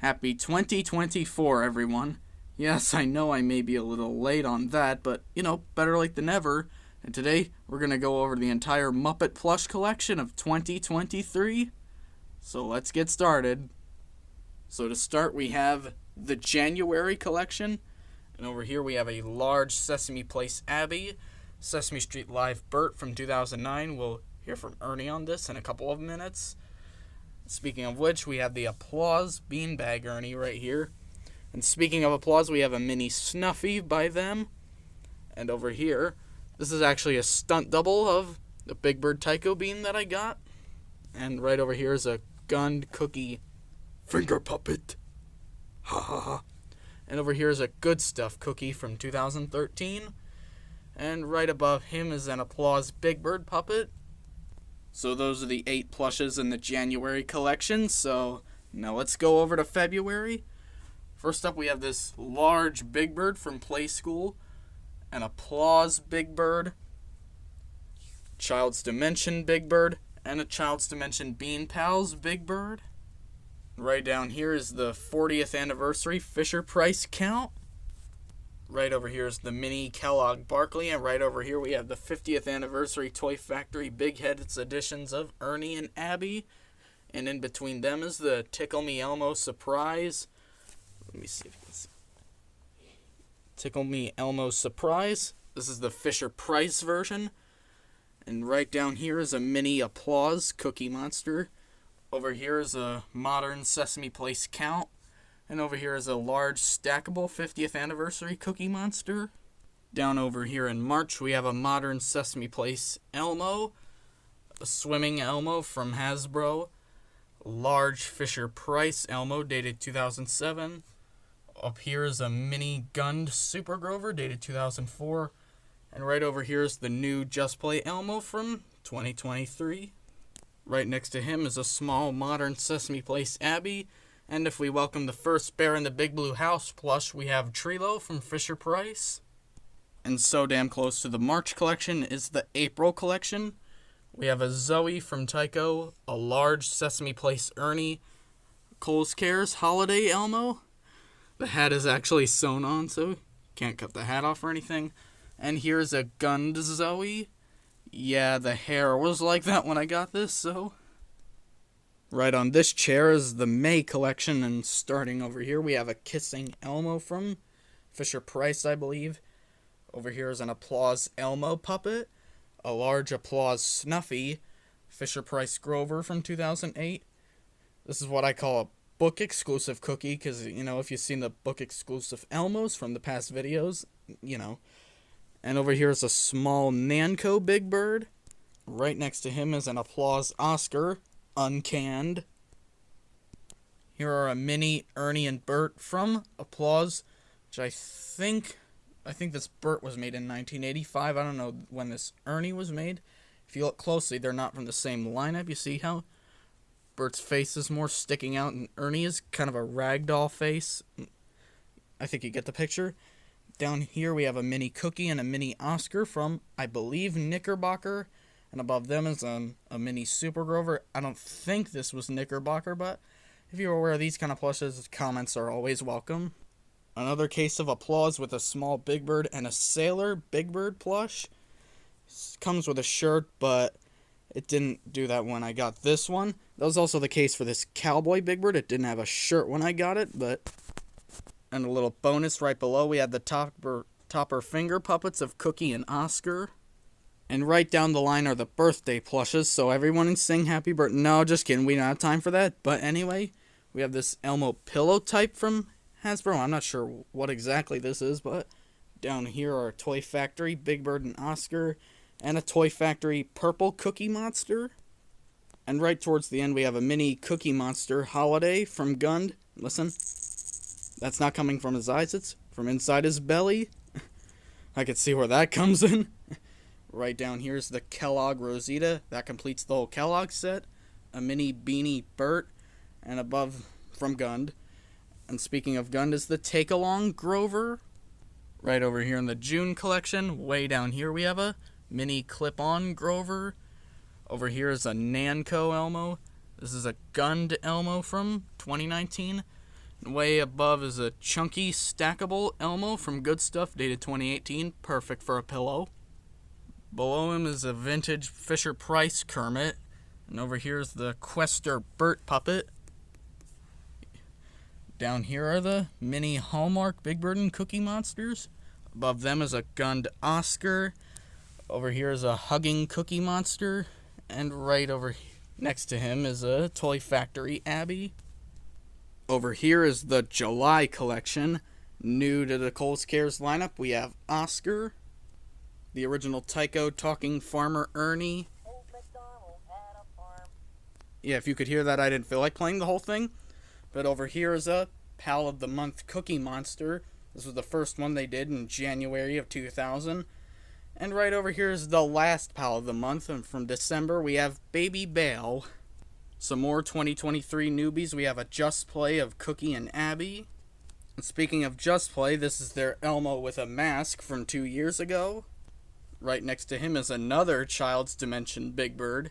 Happy 2024, everyone. Yes, I know I may be a little late on that, but, better late than never. And today, we're going to go over the entire Muppet Plush collection of 2023. So let's get started. So to start, we have the January collection. And over here, we have a large Sesame Place Abby, Sesame Street Live Bert from 2009. We'll hear from Ernie on this in a couple of minutes. Speaking of which, we have the Applause Beanbag Ernie right here. And speaking of Applause, we have a mini Snuffy by them. And over here, this is actually a stunt double of the Big Bird Tycho Bean that I got. And right over here is a Gund Cookie Finger Puppet. Ha ha ha. And over here is a Good Stuff Cookie from 2013. And right above him is an Applause Big Bird Puppet. So those are the 8 plushes in the January collection. So now let's go over to February. First up, we have this large Big Bird from Play School, an Applause Big Bird, Child's Dimension Big Bird, and a Child's Dimension Bean Pals Big Bird. Right down here is the 40th anniversary Fisher-Price count. Right over here is the mini Kellogg Barkley, and right over here we have the 50th anniversary Toy Factory Big Heads editions of Ernie and Abby. And in between them is the Tickle Me Elmo Surprise. Let me see if you can see. Tickle Me Elmo Surprise. This is the Fisher-Price version. And right down here is a mini Applause Cookie Monster. Over here is a modern Sesame Place count. And over here is a large stackable 50th anniversary Cookie Monster. Down over here in March, we have a modern Sesame Place Elmo, a swimming Elmo from Hasbro, large Fisher-Price Elmo dated 2007. Up here is a mini Gund Super Grover dated 2004. And right over here is the new Just Play Elmo from 2023. Right next to him is a small modern Sesame Place Abby. And if we welcome the first Bear in the Big Blue House plush, we have Trilo from Fisher-Price. And so damn close to the March collection is the April collection. We have a Zoe from Tycho, a large Sesame Place Ernie, Kohl's Cares Holiday Elmo. The hat is actually sewn on, so you can't cut the hat off or anything. And here's a Gund Zoe. Yeah, the hair was like that when I got this, so... Right on this chair is the May collection, and starting over here we have a Kissing Elmo from Fisher-Price, I believe. Over here is an Applause Elmo puppet, a large Applause Snuffy, Fisher-Price Grover from 2008. This is what I call a book-exclusive cookie, because, if you've seen the book-exclusive Elmos from the past videos, And over here is a small Nanco Big Bird. Right next to him is an Applause Oscar, uncanned. Here are a mini Ernie and Bert from Applause, which I think this Bert was made in 1985. I don't know when this Ernie was made. If you look closely, they're not from the same lineup. You see how Bert's face is more sticking out, and Ernie is kind of a ragdoll face. I think you get the picture. Down here we have a mini Cookie and a mini Oscar from, I believe, Knickerbocker. And above them is a mini Super Grover. I don't think this was Knickerbocker, but if you're aware of these kind of plushes, comments are always welcome. Another case of Applause with a small Big Bird and a Sailor Big Bird plush. Comes with a shirt, but it didn't do that when I got this one. That was also the case for this Cowboy Big Bird. It didn't have a shirt when I got it, but... And a little bonus right below, we had the topper finger puppets of Cookie and Oscar. And right down the line are the birthday plushes, so everyone can sing happy birthday. No, just kidding, we don't have time for that. But anyway, we have this Elmo pillow type from Hasbro. I'm not sure what exactly this is, but down here are Toy Factory, Big Bird and Oscar, and a Toy Factory purple Cookie Monster. And right towards the end, we have a mini Cookie Monster Holiday from Gund. Listen, that's not coming from his eyes, it's from inside his belly. I could see where that comes in. Right down here is the Kellogg Rosita. That completes the whole Kellogg set. A mini Beanie Bert. And above from Gund. And speaking of Gund is the Take-Along Grover. Right over here in the June collection. Way down here we have a mini Clip-On Grover. Over here is a Nanco Elmo. This is a Gund Elmo from 2019. Way above is a chunky, stackable Elmo from Good Stuff, dated 2018, perfect for a pillow. Below him is a vintage Fisher-Price Kermit, and over here is the Quester Bert puppet. Down here are the mini Hallmark Big Bird and Cookie Monsters. Above them is a Gund Oscar. Over here is a Hugging Cookie Monster, and right over next to him is a Toy Factory Abby. Over here is the July collection. New to the Kohl's Cares lineup, we have Oscar, the original Tycho talking farmer Ernie. Yeah, if you could hear that, I didn't feel like playing the whole thing. But over here is a Pal of the Month Cookie Monster. This was the first one they did in January of 2000. And right over here is the last Pal of the Month, and from December we have Baby Bale. Some more 2023 newbies, we have a Just Play of Cookie and Abby. And speaking of Just Play, this is their Elmo with a mask from 2 years ago. Right next to him is another Child's Dimension Big Bird.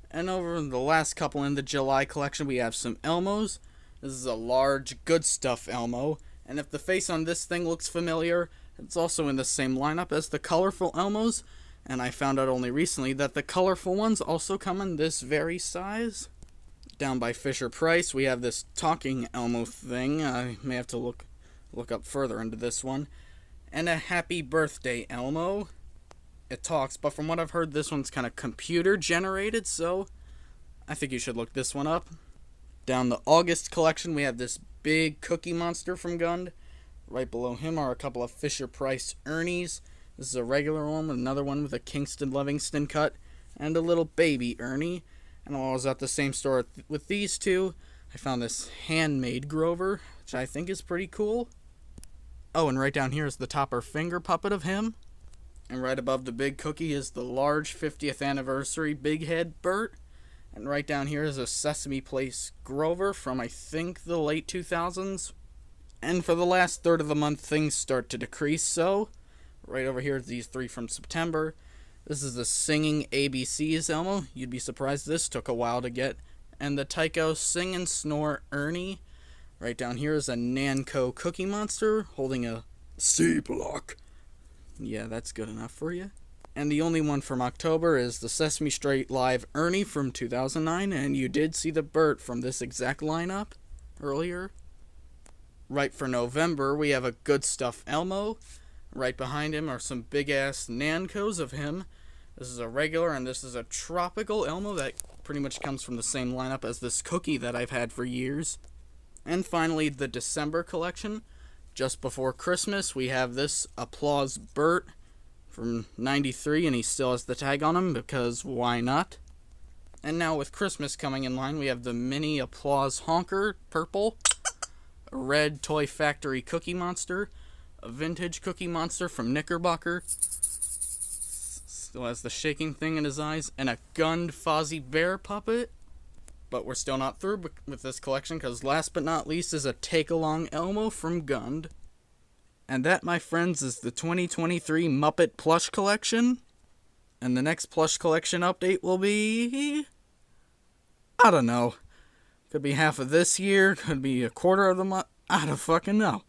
And over the last couple in the July collection, we have some Elmos. This is a large Good Stuff Elmo. And if the face on this thing looks familiar, it's also in the same lineup as the colorful Elmos. And I found out only recently that the colorful ones also come in this very size. Down by Fisher-Price, we have this talking Elmo thing. I may have to look up further into this one. And a Happy Birthday Elmo. It talks, but from what I've heard, this one's kind of computer generated, so I think you should look this one up. Down the August collection, we have this big Cookie Monster from Gund. Right below him are a couple of Fisher-Price Ernies. This is a regular one, with another one with a Kingston Livingston cut, and a little baby Ernie. And while I was at the same store with these two, I found this handmade Grover, which I think is pretty cool. Oh, and right down here is the Topper Finger puppet of him. And right above the big cookie is the large 50th anniversary Big Head Bert. And right down here is a Sesame Place Grover from, I think, the late 2000s. And for the last third of the month, things start to decrease, so right over here is these three from September. This is the Singing ABCs Elmo. You'd be surprised this took a while to get. And the Tycho Sing and Snore Ernie. Right down here is a Nanco Cookie Monster holding a C-block. Yeah, that's good enough for you. And the only one from October is the Sesame Street Live Ernie from 2009. And you did see the Bert from this exact lineup earlier. Right for November, we have a Good Stuff Elmo. Right behind him are some big-ass Nancos of him. This is a regular, and this is a tropical Elmo that pretty much comes from the same lineup as this cookie that I've had for years. And finally, the December collection. Just before Christmas, we have this Applause Bert from 93, and he still has the tag on him, because why not? And now with Christmas coming in line, we have the Mini Applause Honker, purple, a red Toy Factory Cookie Monster, a vintage Cookie Monster from Knickerbocker, still has the shaking thing in his eyes, and a Gund Fozzie Bear puppet. But we're still not through with this collection, because last but not least is a Take-Along Elmo from Gund. And that, my friends, is the 2023 Muppet Plush Collection. And the next Plush Collection update will be, I don't know. Could be half of this year, could be a quarter of the month, I don't fucking know.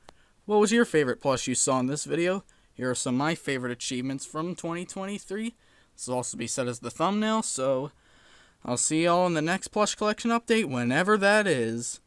What was your favorite plush you saw in this video? Here are some of my favorite achievements from 2023. This will also be set as the thumbnail, so I'll see y'all in the next Plush Collection update, whenever that is.